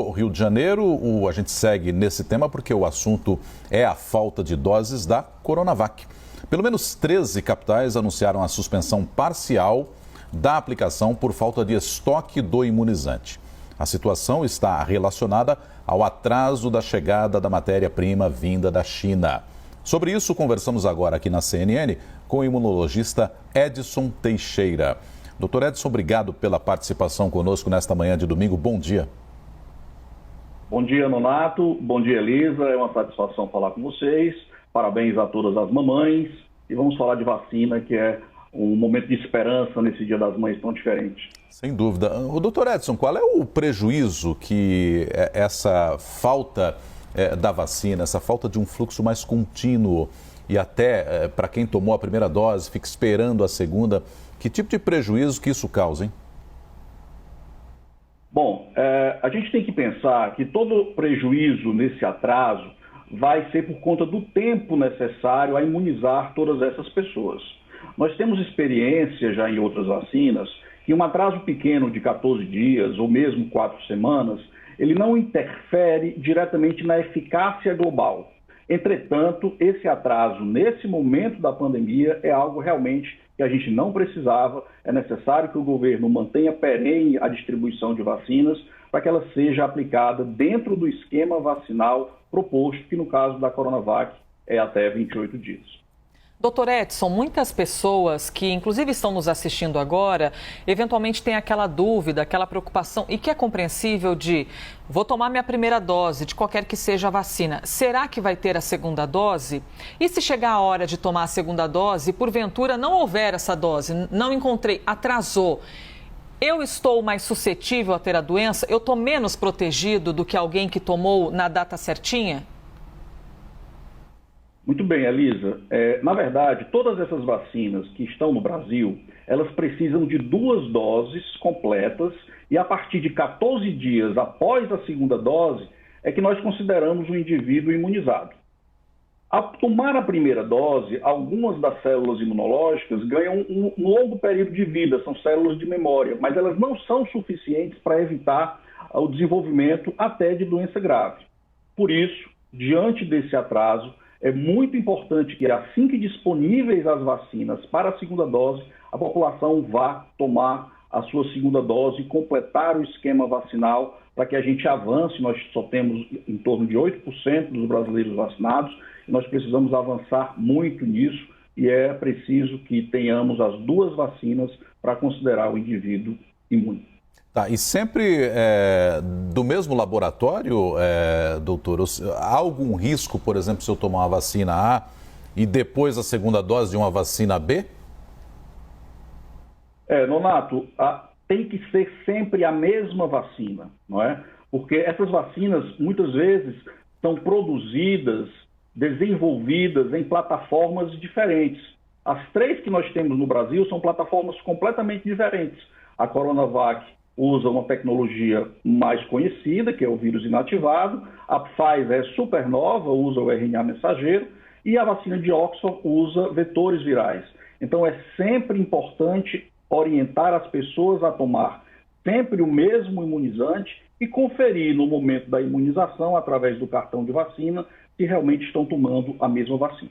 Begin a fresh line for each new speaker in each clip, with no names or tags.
O Rio de Janeiro, a gente segue nesse tema porque o assunto é a falta de doses da Coronavac. Pelo menos 13 capitais anunciaram a suspensão parcial da aplicação por falta de estoque do imunizante. A situação está relacionada ao atraso da chegada da matéria-prima vinda da China. Sobre isso, conversamos agora aqui na CNN com o imunologista Edson Teixeira. Doutor Edson, obrigado pela participação conosco nesta manhã de domingo. Bom dia.
Bom dia, Nonato. Bom dia, Elisa. É uma satisfação falar com vocês. Parabéns a todas as mamães. E vamos falar de vacina, que é um momento de esperança nesse Dia das Mães tão diferente.
Sem dúvida. O doutor Edson, qual é o prejuízo que essa falta da vacina, essa falta de um fluxo mais contínuo e até para quem tomou a primeira dose, fica esperando a segunda, que tipo de prejuízo que isso causa, hein?
Bom, a gente tem que pensar que todo prejuízo nesse atraso vai ser por conta do tempo necessário a imunizar todas essas pessoas. Nós temos experiência já em outras vacinas que um atraso pequeno de 14 dias ou mesmo 4 semanas, ele não interfere diretamente na eficácia global. Entretanto, esse atraso nesse momento da pandemia é algo realmente que a gente não precisava. É necessário que o governo mantenha perene a distribuição de vacinas para que ela seja aplicada dentro do esquema vacinal proposto, que no caso da Coronavac é até 28 dias.
Doutor Edson, muitas pessoas que inclusive estão nos assistindo agora, eventualmente têm aquela dúvida, aquela preocupação, e que é compreensível de vou tomar minha primeira dose, de qualquer que seja a vacina, será que vai ter a segunda dose? E se chegar a hora de tomar a segunda dose e porventura não houver essa dose, não encontrei, atrasou, eu estou mais suscetível a ter a doença? Eu estou menos protegido do que alguém que tomou na data certinha?
Muito bem, Elisa. Na verdade, todas essas vacinas que estão no Brasil, elas precisam de 2 doses completas e a partir de 14 dias após a segunda dose é que nós consideramos o indivíduo imunizado. Ao tomar a primeira dose, algumas das células imunológicas ganham um longo período de vida, são células de memória, mas elas não são suficientes para evitar o desenvolvimento até de doença grave. Por isso, diante desse atraso, é muito importante que, assim que disponíveis as vacinas para a segunda dose, a população vá tomar a sua segunda dose e completar o esquema vacinal para que a gente avance. Nós só temos em torno de 8% dos brasileiros vacinados e nós precisamos avançar muito nisso e é preciso que tenhamos as 2 vacinas para considerar o indivíduo imune.
Tá, e sempre do mesmo laboratório, doutor? Há algum risco, por exemplo, se eu tomar uma vacina A e depois a segunda dose de uma vacina B?
Nonato, tem que ser sempre a mesma vacina, não é? Porque essas vacinas, muitas vezes, são produzidas, desenvolvidas em plataformas diferentes. As 3 que nós temos no Brasil são plataformas completamente diferentes. A Coronavac usa uma tecnologia mais conhecida, que é o vírus inativado. A Pfizer é super nova, usa o RNA mensageiro. E a vacina de Oxford usa vetores virais. Então, é sempre importante orientar as pessoas a tomar sempre o mesmo imunizante e conferir no momento da imunização, através do cartão de vacina, se realmente estão tomando a mesma vacina.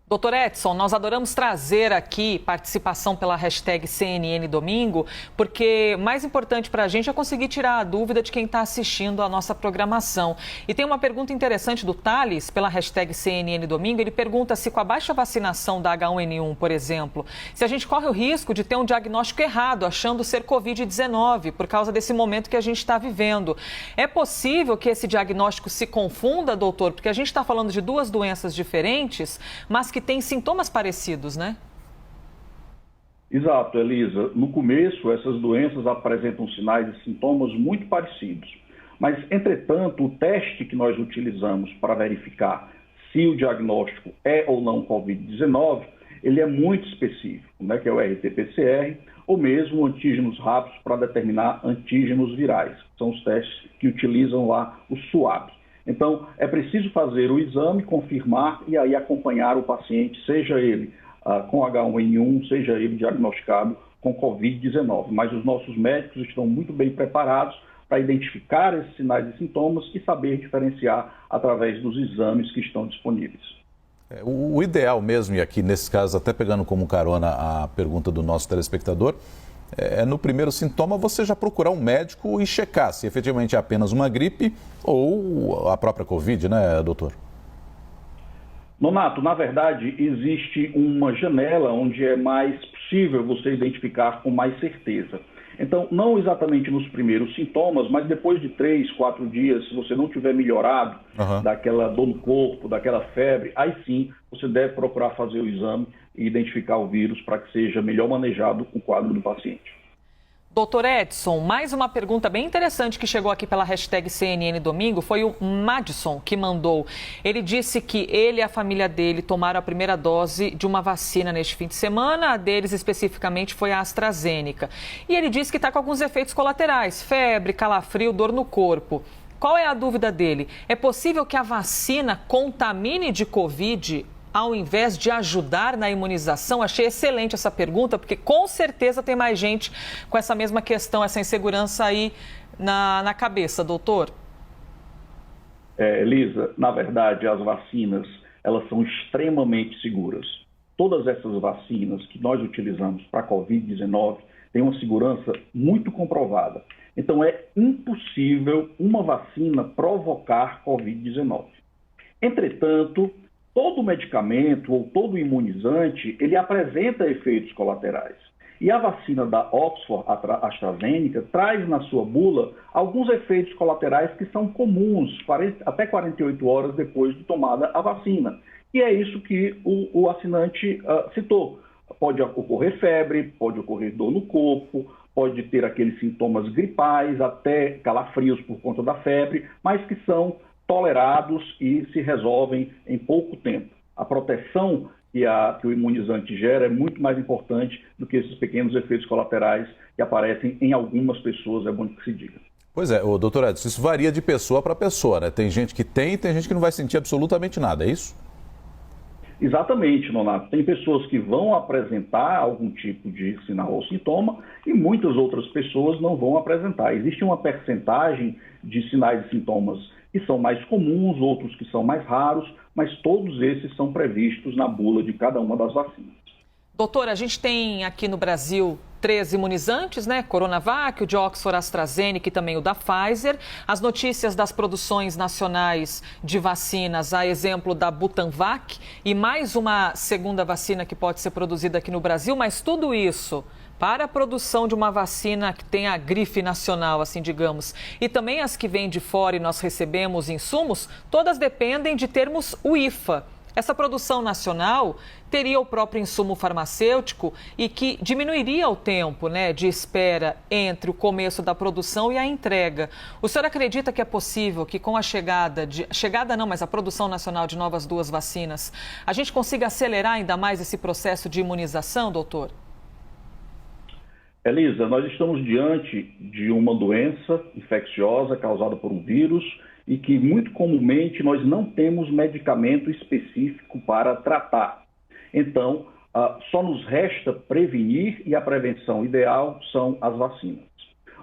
Doutor Edson, nós adoramos trazer aqui participação pela hashtag CNN Domingo, porque mais importante para a gente é conseguir tirar a dúvida de quem está assistindo a nossa programação. E tem uma pergunta interessante do Thales, pela hashtag CNN Domingo. Ele pergunta se com a baixa vacinação da H1N1, por exemplo, se a gente corre o risco de ter um diagnóstico errado, achando ser Covid-19, por causa desse momento que a gente está vivendo. É possível que esse diagnóstico se confunda, doutor? Porque a gente está falando de 2 doenças diferentes, mas que têm sintomas parecidos, né?
Exato, Elisa. No começo, essas doenças apresentam sinais e sintomas muito parecidos. Mas, entretanto, o teste que nós utilizamos para verificar se o diagnóstico é ou não Covid-19, ele é muito específico, né? Que é o RT-PCR, ou mesmo antígenos rápidos para determinar antígenos virais. São os testes que utilizam lá o SWAB. Então, é preciso fazer o exame, confirmar e aí acompanhar o paciente, seja ele com H1N1, seja ele diagnosticado com Covid-19. Mas os nossos médicos estão muito bem preparados para identificar esses sinais e sintomas e saber diferenciar através dos exames que estão disponíveis.
O ideal mesmo, e aqui nesse caso até pegando como carona a pergunta do nosso telespectador, no primeiro sintoma você já procurar um médico e checar se efetivamente é apenas uma gripe ou a própria Covid, né, doutor?
Nonato, na verdade, existe uma janela onde é mais possível você identificar com mais certeza. Então, não exatamente nos primeiros sintomas, mas depois de 3, 4 dias, se você não tiver melhorado daquela dor no corpo, daquela febre, aí sim você deve procurar fazer o exame e identificar o vírus para que seja melhor manejado o quadro do paciente.
Doutor Edson, mais uma pergunta bem interessante que chegou aqui pela hashtag CNN Domingo, foi o Madison que mandou. Ele disse que ele e a família dele tomaram a primeira dose de uma vacina neste fim de semana, a deles especificamente foi a AstraZeneca. E ele disse que está com alguns efeitos colaterais, febre, calafrio, dor no corpo. Qual é a dúvida dele? É possível que a vacina contamine de Covid ao invés de ajudar na imunização? Achei excelente essa pergunta, porque com certeza tem mais gente com essa mesma questão, essa insegurança aí na cabeça, doutor.
Elisa, na verdade, as vacinas, elas são extremamente seguras. Todas essas vacinas que nós utilizamos para a Covid-19 têm uma segurança muito comprovada. Então, é impossível uma vacina provocar Covid-19. Entretanto, todo medicamento ou todo imunizante, ele apresenta efeitos colaterais. E a vacina da Oxford AstraZeneca traz na sua bula alguns efeitos colaterais que são comuns até 48 horas depois de tomada a vacina. E é isso que o assinante citou. Pode ocorrer febre, pode ocorrer dor no corpo, pode ter aqueles sintomas gripais, até calafrios por conta da febre, mas que são tolerados e se resolvem em pouco tempo. A proteção que o imunizante gera é muito mais importante do que esses pequenos efeitos colaterais que aparecem em algumas pessoas, é bom que se diga.
Pois é, doutor Edson, isso varia de pessoa para pessoa, né? Tem gente que tem gente que não vai sentir absolutamente nada, é isso?
Exatamente, Nonato. Tem pessoas que vão apresentar algum tipo de sinal ou sintoma e muitas outras pessoas não vão apresentar. Existe uma percentagem de sinais e sintomas que são mais comuns, outros que são mais raros, mas todos esses são previstos na bula de cada uma das vacinas.
Doutor, a gente tem aqui no Brasil 3 imunizantes, né? Coronavac, o de Oxford, AstraZeneca e também o da Pfizer. As notícias das produções nacionais de vacinas, a exemplo da Butanvac e mais uma segunda vacina que pode ser produzida aqui no Brasil, mas tudo isso para a produção de uma vacina que tem a grife nacional, assim digamos, e também as que vêm de fora e nós recebemos insumos, todas dependem de termos o IFA. Essa produção nacional teria o próprio insumo farmacêutico e que diminuiria o tempo, né, de espera entre o começo da produção e a entrega. O senhor acredita que é possível que com a mas a produção nacional de novas 2 vacinas, a gente consiga acelerar ainda mais esse processo de imunização, doutor?
Elisa, nós estamos diante de uma doença infecciosa causada por um vírus e que muito comumente nós não temos medicamento específico para tratar. Então, só nos resta prevenir e a prevenção ideal são as vacinas.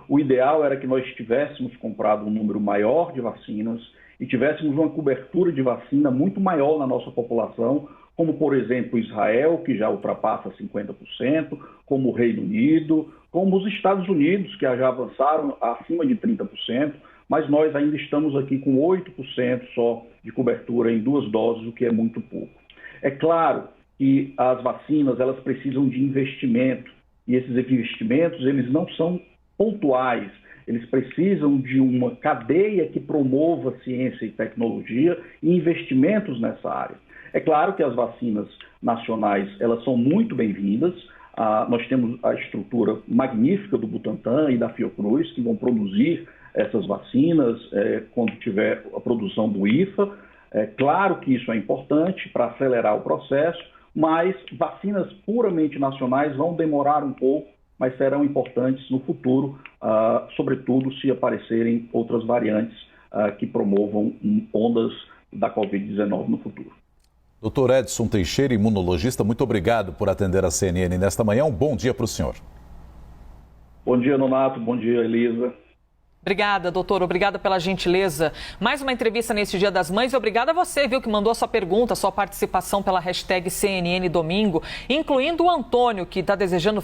O ideal era que nós tivéssemos comprado um número maior de vacinas e tivéssemos uma cobertura de vacina muito maior na nossa população, como, por exemplo, Israel, que já ultrapassa 50%, como o Reino Unido, como os Estados Unidos, que já avançaram acima de 30%, mas nós ainda estamos aqui com 8% só de cobertura em 2 doses, o que é muito pouco. É claro que as vacinas, elas precisam de investimento, e esses investimentos, eles não são pontuais, eles precisam de uma cadeia que promova ciência e tecnologia e investimentos nessa área. É claro que as vacinas nacionais, elas são muito bem-vindas. Nós temos a estrutura magnífica do Butantan e da Fiocruz, que vão produzir essas vacinas quando tiver a produção do IFA. É claro que isso é importante para acelerar o processo, mas vacinas puramente nacionais vão demorar um pouco, mas serão importantes no futuro, sobretudo se aparecerem outras variantes que promovam ondas da Covid-19 no futuro.
Doutor Edson Teixeira, imunologista, muito obrigado por atender a CNN nesta manhã. Um bom dia para o senhor.
Bom dia, Nonato. Bom dia, Elisa.
Obrigada, doutor. Obrigada pela gentileza. Mais uma entrevista nesse Dia das Mães. Obrigada a você, viu, que mandou a sua pergunta, a sua participação pela hashtag CNN Domingo, incluindo o Antônio, que está desejando